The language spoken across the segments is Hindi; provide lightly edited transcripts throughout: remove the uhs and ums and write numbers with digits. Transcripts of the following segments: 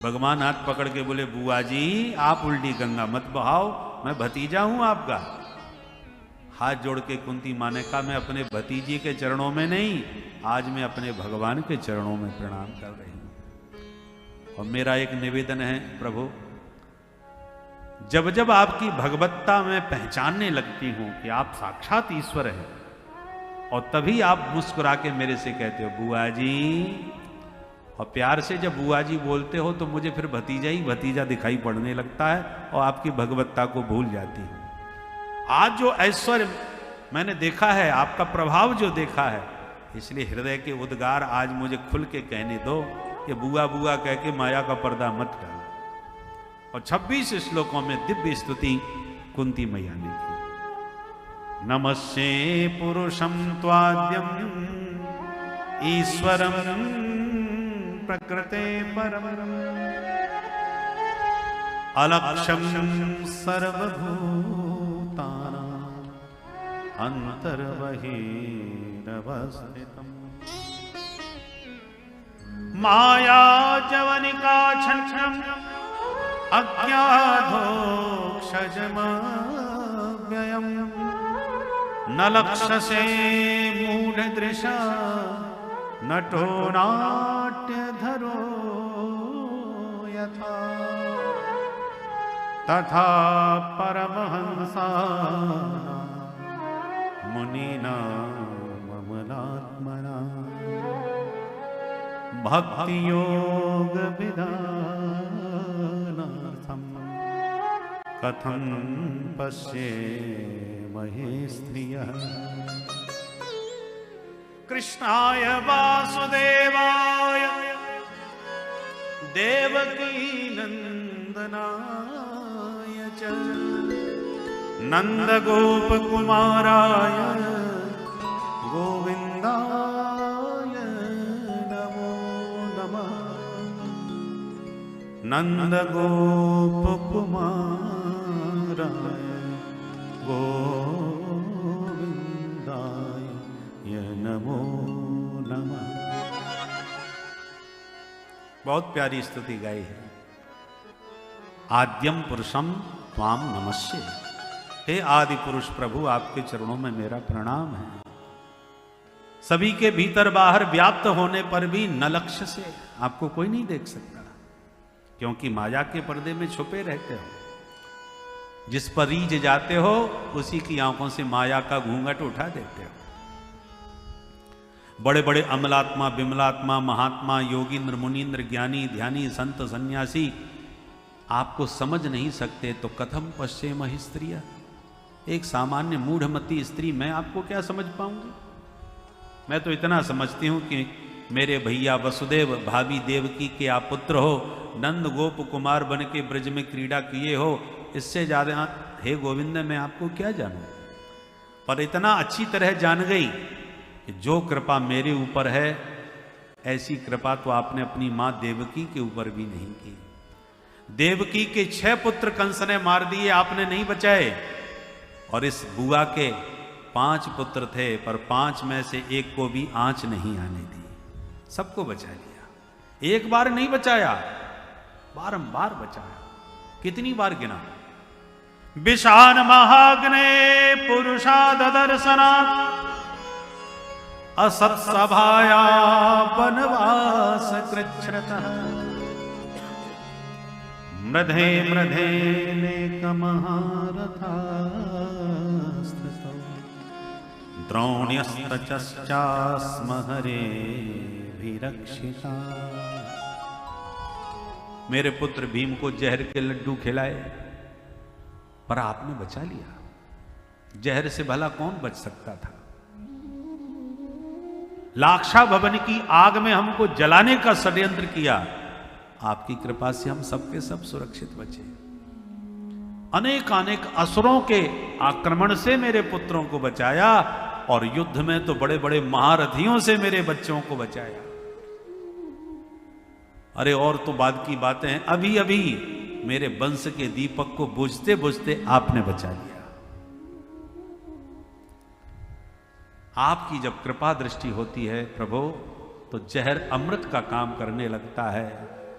भगवान हाथ पकड़ के बोले, बुआ जी आप उल्टी गंगा मत बहाओ, मैं भतीजा हूं आपका। हाथ जोड़ के कुंती माँ ने कहा, मैं अपने भतीजे के चरणों में नहीं, आज मैं अपने भगवान के चरणों में प्रणाम कर रही हूं। और मेरा एक निवेदन है प्रभु, जब जब आपकी भगवत्ता में पहचानने लगती हूं कि आप साक्षात ईश्वर हैं, और तभी आप मुस्कुरा के मेरे से कहते हो बुआ जी, और प्यार से जब बुआ जी बोलते हो तो मुझे फिर भतीजा ही भतीजा दिखाई पड़ने लगता है और आपकी भगवत्ता को भूल जाती हूं। आज जो ऐश्वर्य मैंने देखा है, आपका प्रभाव जो देखा है, इसलिए हृदय के उद्गार आज मुझे खुल के कहने दो कि बुआ बुआ कह के माया का पर्दा मत डालो। और 26 श्लोकों में दिव्य स्तुति कुंती मैया ने की। नमस्ते पुरुषम त्वाद्यम ईश्वरम प्रकृते परम अलक्ष्यम सर्वभूतानां अंतर्बहिरवस्थितम् माया जवनिका छन्नम अज्ञाधोक्षजमव्ययम् न लक्ष्यसे मूढदृशा नटो नाट्यधरो यथा तथा परमहंसा मुनिना ममलात्मना भक्ति योग विधानार्थम कथं पश्येमहे स्त्रियः। कृष्णाय वासुदेवाय देवकी नंदनाय च नंदगोपकुमाराय गोविंदाय नमो नमः। नंदगोपकुमाराय गोविंदाय नमो नमः। बहुत प्यारी स्तुति गाई है। आद्यम पुरुषम त्वाम नमस्ये। हे आदि पुरुष प्रभु, आपके चरणों में मेरा प्रणाम है। सभी के भीतर बाहर व्याप्त होने पर भी न लक्ष्य से आपको कोई नहीं देख सकता, क्योंकि माया के पर्दे में छुपे रहते हो। जिस पर रीझ जाते हो उसी की आंखों से माया का घूंघट उठा देते हो। बड़े बड़े अमलात्मा, बिमलात्मा, महात्मा, योगींद्र, मुनीन्द्र, ज्ञानी, ध्यानी, संत, सन्यासी आपको समझ नहीं सकते, तो कथम पश्येमहि स्त्रियः। एक सामान्य मूढ़मती स्त्री मैं आपको क्या समझ पाऊंगी। मैं तो इतना समझती हूं कि मेरे भैया वसुदेव, भाभी देवकी के आप पुत्र हो, नंद गोप कुमार बन के ब्रज में क्रीड़ा किए हो, इससे ज्यादा हे गोविंद मैं आपको क्या जानूं। पर इतना अच्छी तरह जान गई कि जो कृपा मेरे ऊपर है, ऐसी कृपा तो आपने अपनी मां देवकी के ऊपर भी नहीं की। देवकी के 6 पुत्र कंस ने मार दिए, आपने नहीं बचाए। और इस बुआ के 5 पुत्र थे, पर 5 में से एक को भी आंच नहीं आने दी, सबको बचा लिया। एक बार नहीं बचाया, बारंबार बचाया। कितनी बार गिना। विषान महाग्ने पुरुषाद दर्शनात् असत्सभाया वनवास कृच्छ्रतः मृधे मृधे नेकमहारथास्थितौ द्रोण्यस्तचश्चास्म हरेभिरक्षिता। मेरे पुत्र भीम को जहर के लड्डू खिलाए, पर आपने बचा लिया। जहर से भला कौन बच सकता था। लाक्षा भवन की आग में हमको जलाने का षड्यंत्र किया, आपकी कृपा से हम सबके सब सुरक्षित बचे। अनेक अनेक असुरों के आक्रमण से मेरे पुत्रों को बचाया, और युद्ध में तो बड़े बड़े महारथियों से मेरे बच्चों को बचाया। अरे और तो बाद की बातें हैं, अभी अभी मेरे वंश के दीपक को बुझते बुझते आपने बचा लिया। आपकी जब कृपा दृष्टि होती है प्रभु, तो जहर अमृत का काम करने लगता है।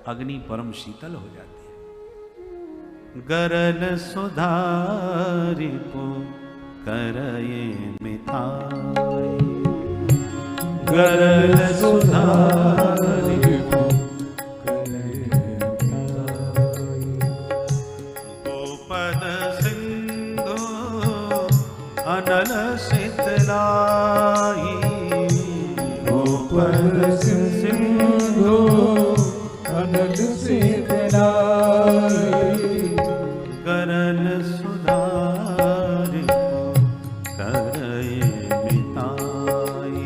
अग्नि परम शीतल हो जाती है। गरल सुधारि पो करये मिताई, गरल सुधारि पो करये मिताई। गोपद सिंधु अनल शीतलाई, गोपद सिंधु अनल शीतलाई। गरल सुधारि करये मिताई,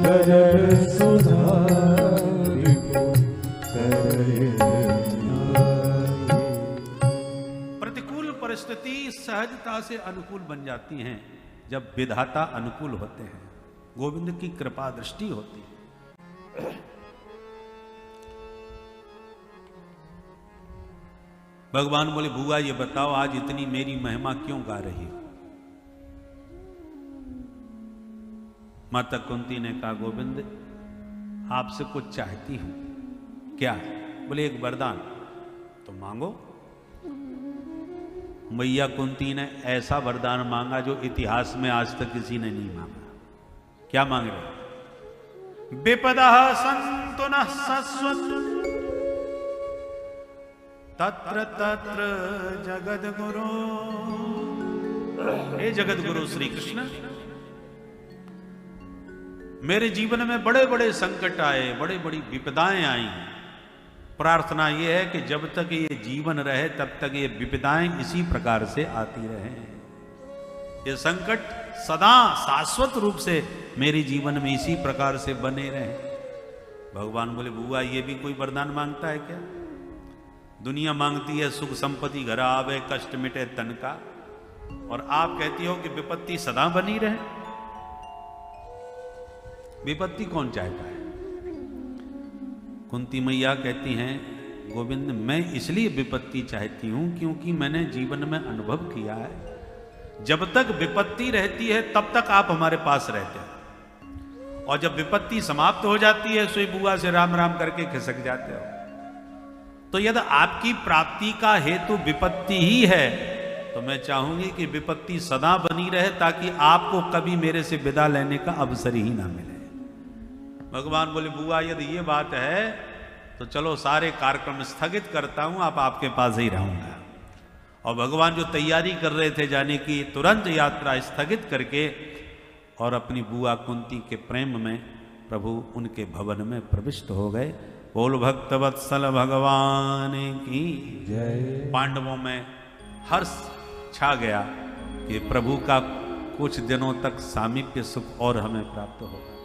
गरल सुधारि करये मिताई। प्रतिकूल परिस्थिति सहजता से अनुकूल बन जाती हैं जब विधाता अनुकूल होते हैं, गोविंद की कृपा दृष्टि होती है। भगवान बोले बुआ ये बताओ आज इतनी मेरी महिमा क्यों गा रही हो? माता कुंती ने कहा गोविंद आपसे कुछ चाहती हूं। क्या? बोले एक वरदान। तो मांगो। मैया कुंती ने ऐसा वरदान मांगा जो इतिहास में आज तक किसी ने नहीं मांगा। क्या मांग रहे? विपदा सन्तु नः शश्वत् तत्र तत्र जगद्गुरो। हे जगद्गुरु श्री कृष्ण, मेरे जीवन में बड़े बड़े संकट आए, बड़ी बड़ी विपदाएं आई। प्रार्थना यह है कि जब तक ये जीवन रहे तब तक ये विपदाएं इसी प्रकार से आती रहे। ये संकट सदा शाश्वत रूप से मेरे जीवन में इसी प्रकार से बने रहे। भगवान बोले बुआ ये भी कोई वरदान मांगता है क्या? दुनिया मांगती है सुख संपत्ति घर आवे, कष्ट मिटे तन का, और आप कहती हो कि विपत्ति सदा बनी रहे। विपत्ति कौन चाहता है? कुंती मैया कहती हैं गोविंद मैं इसलिए विपत्ति चाहती हूं क्योंकि मैंने जीवन में अनुभव किया है जब तक विपत्ति रहती है तब तक आप हमारे पास रहते हैं, और जब विपत्ति समाप्त हो जाती है सोई बुआ से राम राम करके खिसक जाते हो। तो यदि आपकी प्राप्ति का हेतु विपत्ति ही है तो मैं चाहूंगी कि विपत्ति सदा बनी रहे ताकि आपको कभी मेरे से विदा लेने का अवसर ही ना मिले। भगवान बोले बुआ यदि ये बात है तो चलो सारे कार्यक्रम स्थगित करता हूं, आप आपके पास ही रहूंगा। और भगवान जो तैयारी कर रहे थे जाने की, तुरंत यात्रा स्थगित करके और अपनी बुआ कुंती के प्रेम में प्रभु उनके भवन में प्रविष्ट हो गए। बोल भक्तवत्सल भगवान की जय। पांडवों में हर्ष छा गया कि प्रभु का कुछ दिनों तक सामीप्य सुख और हमें प्राप्त होगा।